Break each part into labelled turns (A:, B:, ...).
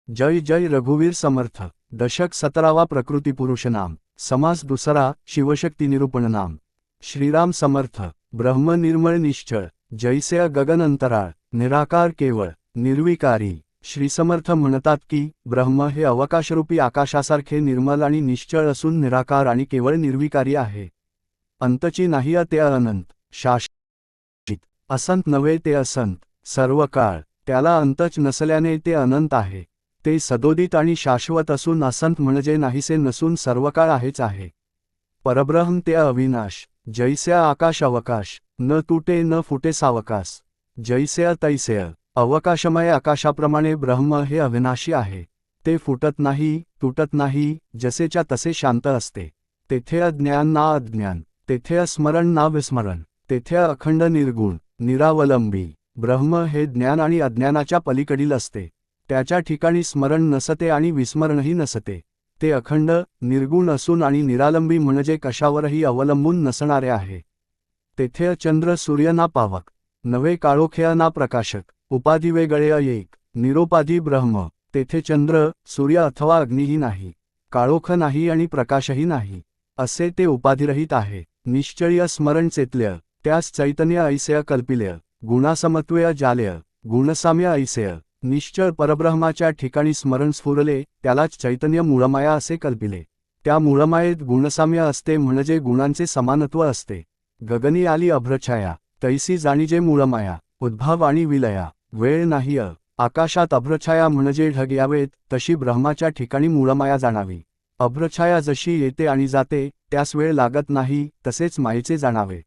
A: जय जय रघुवीर समर्थ। दशक 17वा प्रकृतिपुरुष नाम। समास दुसरा शिवशक्ती निरूपण नाम। श्रीराम समर्थ। ब्रह्म निर्मळ निश्चळ, जैसे गगन अंतराळ, निराकार केवळ, निर्विकारी। श्री समर्थ म्हणतात की ब्रह्म हे अवकाशरूपी आकाशासारखे निर्मल आणि निश्चळ असून निराकार आणि केवळ निर्विकारी आहे। अंतची नाही ते अनंत, शाश्वत। असंत नव्हे ते असंत, सर्व काळ। त्याला अंतच नसल्याने ते अनंत आहे। ते सदोदित आणि शाश्वत असून असंत म्हणजे नाहीसे नसून सर्वकाळ आहेच आहे। परब्रह्म ते अविनाश, जैसे आकाश अवकाश, न तुटे न फुटे सावकाश। जैसे तैसे अवकाशमय आकाशाप्रमाणे ब्रह्म हे अविनाशी आहे। ते फुटत नाही, तुटत नाही, जसेच्या तसे शांत असते। तेथे अज्ञान ना अज्ञान, तेथे अस्मरण ना विस्मरण, तेथे अखंड निर्गुण, निरावलंबी। ब्रह्म हे ज्ञान आणि अज्ञानाच्या पलीकडील असते। त्याच्या ठिकाणी स्मरण नसते आणि विस्मरणही नसते। ते अखंड निर्गुण असून आणि निरालंबी म्हणजे कशावरही अवलंबून नसणारे आहे। तेथे चंद्र सूर्य ना पावक, नवे काळोखे ना प्रकाशक, उपाधी वेगळे एक, निरोपाधी ब्रह्म। तेथे चंद्र सूर्य अथवा अग्निही नाही, काळोख नाही आणि प्रकाशही नाही, असे ते उपाधिरहित आहे। निश्चय स्मरण चेतल्य, त्यास चैतन्य ऐसेय कल्पिलेय, गुणासमत्वय जालेय, गुणसाम्य ऐसेय। निश्चळ परब्रह्माच्या ठिकाणी स्मरण स्फुरले, त्यालाच चैतन्य मूळमाया असे कल्पिले। त्या मूळमायेत गुणसाम्य असते म्हणजे गुणांचे समानत्व असते। गगनी आली अभ्रछाया, तैसी जाणीजे मूळमाया, उद्भव आणि विलया, वेळ नाही। आकाशात अभ्रछाया म्हणजे ढग यावेत, तशी ब्रह्माच्या ठिकाणी मूळमाया जाणावी। अभ्रछाया जशी येते आणि जाते, त्यास वेळ लागत नाही, तसेच मायेचे जाणावे।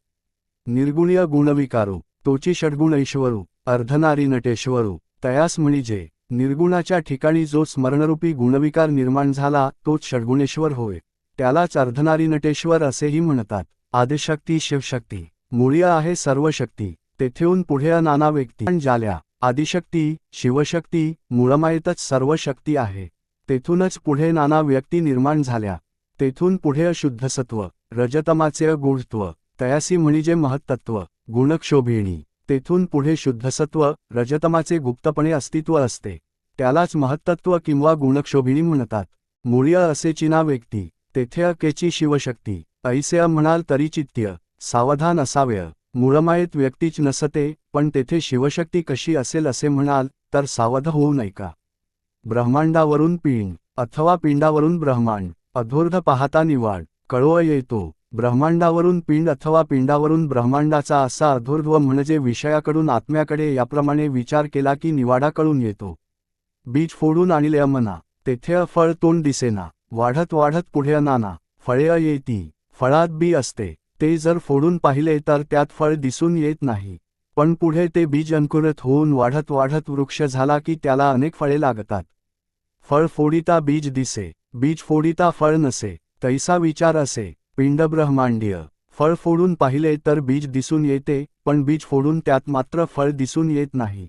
A: निर्गुणीय गुणविकारू, तोची षड्गुण ऐश्वरू, अर्धनारी नटेश्वरू, तयास म्हणजे। निर्गुणाच्या ठिकाणी जो स्मरणरूपी गुणविकार निर्माण झाला तोच षड्गुणेश्वर होय। त्यालाच अर्धनारी नटेश्वर असेही म्हणतात। आदिशक्ती शिवशक्ती, मूळी आहे सर्व शक्ती, तेथेहून पुढे नाना व्यक्ती झाल्या। आदिशक्ती शिवशक्ती मूळमायेतच सर्व शक्ती आहे। तेथूनच पुढे नाना व्यक्ती निर्माण झाल्या। तेथून पुढे अशुद्धसत्व, रजतमाचे गूढत्व, तयासी म्हणजे महत्तत्व, गुणक्षोभिणी। तेथून पुढे शुद्धसत्व रजतमाचे गुप्तपणे अस्तित्व असते, त्यालाच महत्तत्व किंवा गुणक्षोभिणी म्हणतात। मूळ्य असेची ना व्यक्ती, तेथे अकेची शिवशक्ती, ऐसे म्हणाल तरी चित्त्य सावधान असावे। मूळमायेत व्यक्तीच नसते, पण तेथे शिवशक्ती कशी असेल असे म्हणाल तर सावध होऊ नये का। ब्रह्मांडावरून पिंड अथवा पिंडावरून ब्रह्मांड, अधोर्ध पाहता निवाड कळवा येतो। ब्रह्मांडावरून पिंड अथवा पिंडावरून ब्रह्मांडाचा असा अधोर्ध्व म्हणजे विषयाकडून आत्म्याकडे याप्रमाणे विचार केला की निवाडा कळून येतो। बीज फोडून आणले मना, तेथे फळ तोंड दिसेना, वाढत वाढत पुढे नाना फळे येती। फळात बी असते, ते जर फोडून पाहिले तर त्यात फळ दिसून येत नाही, पण पुढे ते बीज अंकुरित होऊन वाढत वाढत वृक्ष झाला की त्याला अनेक फळे लागतात। फळ फोडिता बीज दिसे, बीज फोडिता फळ नसे, तैसा विचार असे। पिंड ब्रह्मांडीय, फळ फोडून पाहिले तर बीज दिसून येते, पण बीज फोडून त्यात मात्र फळ दिसून येत नाही।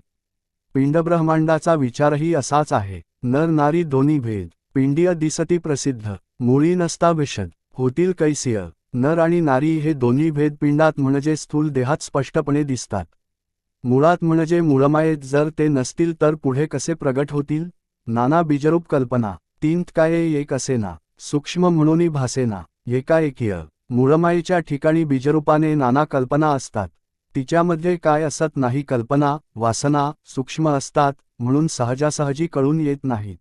A: पिंड ब्रह्मांडाचा विचारही असाच आहे। नर नारी दोन्ही भेद, पिंडीय दिसती प्रसिद्ध, मूळी नसता विशद, होतील कैसिय। नर आणि नारी हे दोन्ही भेद पिंडात म्हणजे स्थूल देहात स्पष्टपणे दिसतात। मुळात म्हणजे मूळमायेत जर ते नसतील तर पुढे कसे प्रगट होतील। नाना बीजरूप कल्पना, तींत काय एक असेना, सूक्ष्म म्हणून भासेना, एकाएकीय। मूळमायेच्या ठिकाणी बीजरूपाने नाना कल्पना असतात, तिच्यामध्ये काय असत नाही, कल्पना वासना सूक्ष्म असतात, म्हणून सहजासहजी कळून येत नाहीत।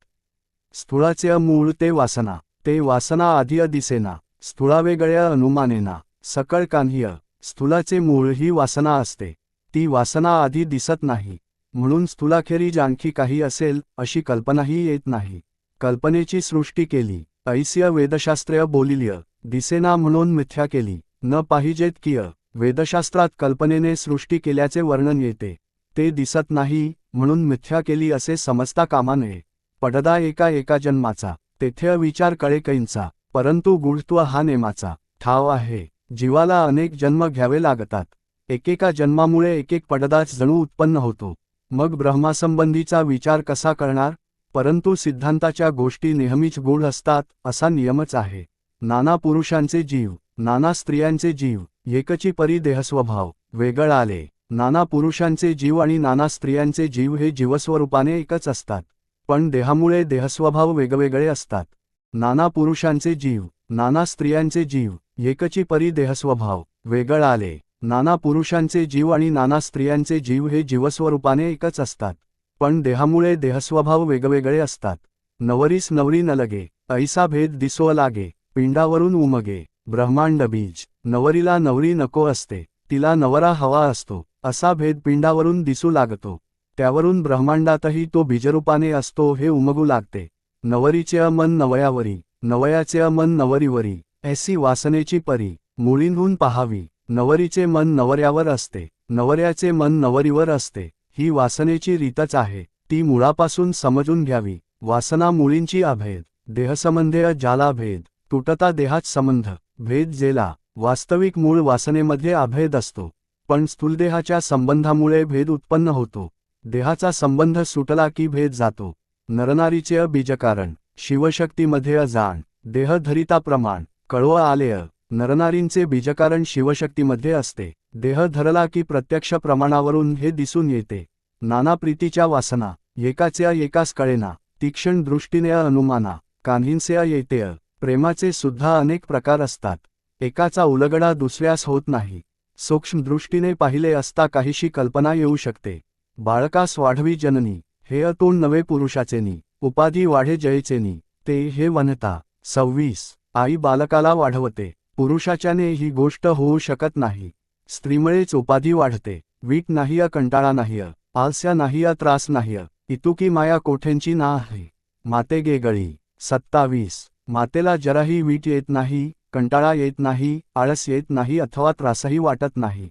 A: स्थूळाचे मूळ ते वासना आधी दिसेना, स्थूळावेगळ्या अनुमानेना, सकळ कान्ह्य। स्थूलाचे मूळ ही वासना असते, ती वासना आधी दिसत नाही, म्हणून स्थूलाखेरीज आणखी काही असेल अशी कल्पनाही येत नाही। कल्पनेची सृष्टी केली, ऐसिय वेदशास्त्रेय बोलिल्य, दिसेना म्हणून मिथ्या केली, न पाहिजेत किय। वेदशास्त्रात कल्पनेने सृष्टी केल्याचे वर्णन येते, ते दिसत नाही म्हणून मिथ्या केली असे समजता कामा नये। पडदा एका जन्माचा, तेथे विचार कळे कैंचा, परंतु गूढत्व हा नेमाचा ठाव आहे। जीवाला अनेक जन्म घ्यावे लागतात, एकेका जन्मामुळे एक पडदाच जणू उत्पन्न होतो। मग ब्रह्मासंबंधीचा विचार कसा करणार। परंतु सिद्धांताच्या गोष्टी नेहमीच गूढ असतात असा नियमच आहे। नाना पुरुषांचे जीव, नाना स्त्रियांचे जीव, एकची परी देहस्वभाव वेगळ आले। नाना पुरुषांचे जीव आणि नाना स्त्रियांचे जीव हे जीवस्वरूपाने एकच असतात, पण देहामुळे देहस्वभाव वेगवेगळे असतात. नाना पुरुषांचे जीव, नाना स्त्रियांचे जीव, एकची परी देहस्वभाव वेगळ आले. नाना पुरुषांचे जीव आणि नाना स्त्रियांचे जीव हे जीवस्वरूपाने एकच असतात, पण देहामुळे देहस्वभाव वेगवेगळे असतात. नवरीस नवरी न लगे, ऐसा भेद दिसो लागे, पिंडावरून उमगे ब्रह्मांड बीज. नवरीला नवरी नको असते, तिला नवरा हवा असतो, असा भेद पिंडावरून दिसू लागतो. त्यावरून ब्रह्मांडातही तो बीजरूपाने असतो हे उमगू लागते. नवरीचे मन नवयावरी, नवयाचे मन नवरीवरी, ऐसी वासनेची परी मुळींहून पहावी. नवरीचे मन नवऱ्यावर असते, नवऱ्याचे मन नवरीवर असते. ही वासनेची रीतच आहे, ती मुळापासून समजून घ्यावी. वासना मुळींची अभेद, देहसंबंधेय जाला भेद, तुटता देहात संबंध, भेद जेला. वास्तविक मूळ वासनेमध्ये अभेद असतो, पण स्थूलदेहाच्या संबंधामुळे भेद उत्पन्न होतो. देहाचा संबंध सुटला की भेद जातो. नरनारीचे बीजकारण, शिवशक्तीमध्ये अजाण, देह धरिता प्रमाण, कळव आलेय. नरनारींचे बीजकारण शिवशक्तीमध्ये असते. देह धरला की प्रत्यक्ष प्रमाणावरून हे दिसून येते. नाना प्रीतीच्या वासना, एकाच्या एकास कळेना, तीक्ष्ण दृष्टीने अनुमाना, कान्हींसे येतेय. प्रेमाचे सुद्धा अनेक प्रकार असतात, एकाचा उलगडा दुसऱ्यास होत नाही. सूक्ष्म दृष्टीने पाहिले असता काहीशी कल्पना येऊ शकते. बाळकास वाढवी जननी, हे अतोण नवे पुरुषाचेनी, उपाधी वाढे जयचेनी, ते हे वनता. 26. आई बालकाला वाढवते, पुरुषाच्याने ही गोष्ट होऊ शकत नाही. स्त्रीमुळेच उपाधी वाढते. वीट नाहीय, कंटाळा नाहीय, आलस्या नाहीय, त्रास नाहीय, इतुकी माया कोठ्यांची ना आहे. माते गे गळी. 27. मातेला जराही वीट येत नाही, कंटाळा येत नाही, आळस येत नाही अथवा त्रासही वाटत नाही.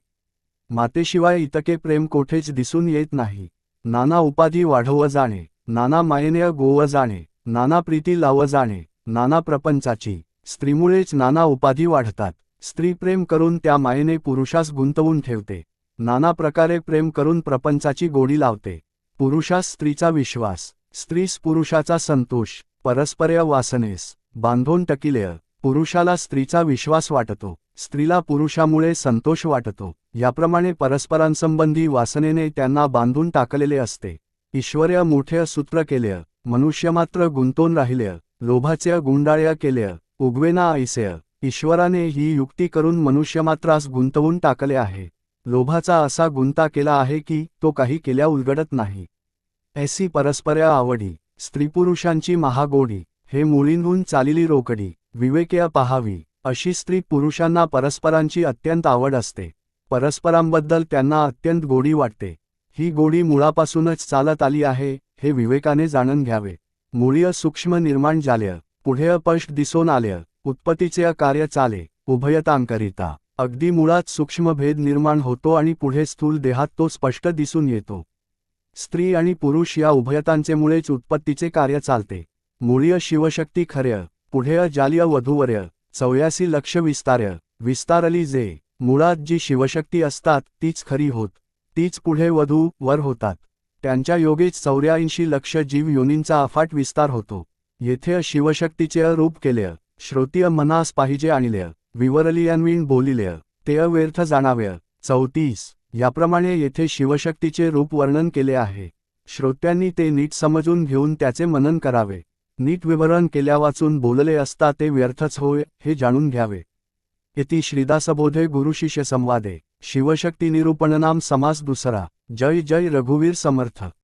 A: मातेशिवाय इतके प्रेम कोठेच दिसून येत नाही. नाना उपाधी वाढव जाणे, नाना मायेने गोव जाणे, नाना प्रीती लाव जाणे, नाना प्रपंचाची. स्त्रीमुळेच नाना उपाधी वाढतात. स्त्री प्रेम करून त्या मायेने पुरुषास गुंतवून ठेवते. नाना प्रकारे प्रेम करून प्रपंचाची गोडी लावते. पुरुषास स्त्रीचा विश्वास, स्त्रीस पुरुषाचा संतोष, परस्पर्य वासनेस बांधून टकिलेय. पुरुषाला स्त्रीचा विश्वास वाटतो, स्त्रीला पुरुषामुळे संतोष वाटतो. याप्रमाणे परस्परांसंबंधी वासनेने त्यांना बांधून टाकलेले असते. ईश्वर्य मोठे सूत्र केलेय, मनुष्य मात्र गुंतून राहिलेय. लोभाचे गुंडाळ्या केलेय, उगवेना ऐसेय. ईश्वराने ही युक्ती करून मनुष्यमात्रास गुंतवून टाकले आहे. लोभाचा असा गुंता केला आहे की तो काही केल्या उलगडत नाही. ऐसी परस्पर्य आवडी, स्त्रीपुरुषांची महागोडी, हे मुळींहून चालिली रोकडी, विवेक्य पहावी. अशी स्त्री पुरुषांना परस्परांची अत्यंत आवड असते. परस्परांबद्दल त्यांना अत्यंत गोडी वाटते. ही गोडी मुळापासूनच चालत आली आहे हे विवेकाने जाणून घ्यावे. मूळीय सूक्ष्म निर्माण झालेय, पुढे स्पष्ट दिसून आलेय. उत्पत्तीचे कार्य चाले, उभयतांकरिता. अगदी मुळात सूक्ष्म भेद निर्माण होतो आणि पुढे स्थूल देहात तो स्पष्ट दिसून येतो. स्त्री आणि पुरुष या उभयतांचे मुळेच उत्पत्तीचे कार्य चालते. मूळीय शिवशक्ती खर्य, पुढे जालिय वधूवर्य, 84 लक्ष विस्तार्य, विस्तारली जे. मुळात जी शिवशक्ती असतात तीच खरी होत, तीच पुढे वधू वर होतात. त्यांच्या योगेच 84 लक्ष जीव योनींचा अफाट विस्तार होतो. येथे शिवशक्तीचे रूप केलेय, श्रोतीय मनास पाहिजे आणिलेय, विवरलियान्वीण बोलिलेय, ते व्यर्थ जाणावेय. 34. याप्रमाणे येथे शिवशक्तीचे रूप वर्णन केले आहे. श्रोत्यांनी ते नीट समजून घेऊन त्याचे मनन करावे. नीट विवरण केल्या वाचून बोलले असता ते व्यर्थच होय हे जाणून घ्यावे. इति श्रीदासबोधे गुरुशिष्य संवादे शिवशक्ती निरूपणनाम समास दुसरा. जय जय रघुवीर समर्थ.